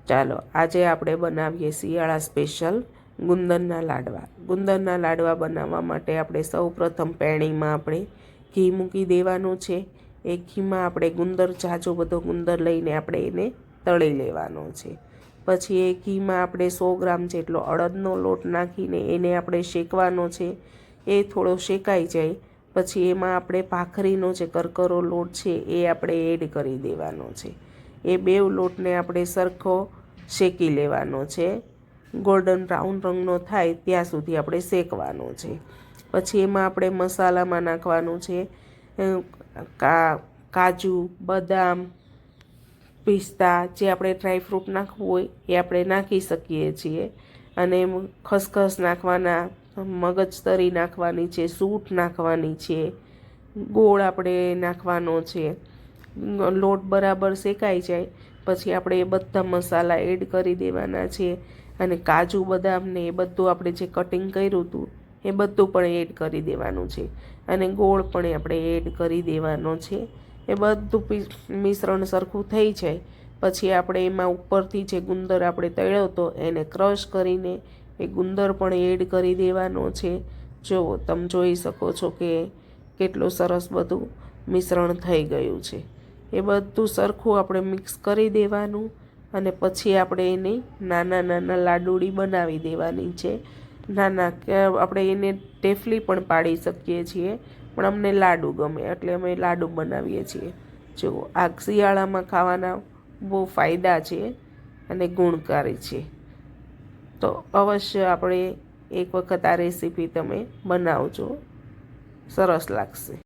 ચાલો આજે આપણે બનાવીએ શિયાળા સ્પેશિયલ ગુંદરના લાડવા. ગુંદરના લાડવા બનાવવા માટે આપણે સૌપ્રથમ પેણીમાં આપણે ઘી મૂકી દેવાનું છે. એ ઘીમાં આપણે ગુંદર જાજો બધો ગુંદર લઈને આપણે એને તળી લેવાનો છે. પછી એ ઘીમાં આપણે 100 ગ્રામ જેટલો અડદનો લોટ નાખીને એને આપણે શેકવાનો છે. એ થોડો શેકાઈ જાય પછી એમાં આપણે ભાખરીનો જે કરકરો લોટ છે એ આપણે એડ કરી દેવાનો છે. એ બેવ લોટને આપણે સરખો શેકી લેવાનો છે. ગોલ્ડન બ્રાઉન રંગનો થાય ત્યાં સુધી આપણે શેકવાનો છે. પછી એમાં આપણે મસાલામાં નાખવાનું છે કાજુ, બદામ, પિસ્તા, જે આપણે ડ્રાયફ્રૂટ નાખવું હોય એ આપણે નાખી શકીએ છીએ. અને ખસખસ નાખવાના, મગજતરી નાખવાની છે, સૂંઠ નાખવાની છે, ગોળ આપણે નાખવાનો છે. લોટ બરાબર શેકાઈ જાય પછી આપણે એ બધા મસાલા એડ કરી દેવાના છે. અને કાજુ બદામને એ બધું આપણે જે કટિંગ કર્યું હતું એ બધું પણ એડ કરી દેવાનું છે. અને ગોળ પણ આપણે એડ કરી દેવાનો છે. એ બધું મિશ્રણ સરખું થઈ જાય પછી આપણે એમાં ઉપરથી જે ગુંદર આપણે તળ્યો હતો એને ક્રશ કરીને એ ગુંદર પણ એડ કરી દેવાનો છે. જો તમે જોઈ શકો છો કે કેટલું સરસ બધું મિશ્રણ થઈ ગયું છે. એ બધું સરખું આપણે મિક્સ કરી દેવાનું અને પછી આપણે એની નાના નાના લાડુડી બનાવી દેવાની છે. નાના આપણે એને ટેફલી પણ પાડી શકીએ છીએ, પણ અમને લાડુ ગમે એટલે અમે લાડુ બનાવીએ છીએ. જો આ શિયાળામાં ખાવાના બહુ ફાયદા છે અને ગુણકારી છે. તો અવશ્ય આપણે એક વખત આ રેસીપી તમે બનાવજો, સરસ લાગશે.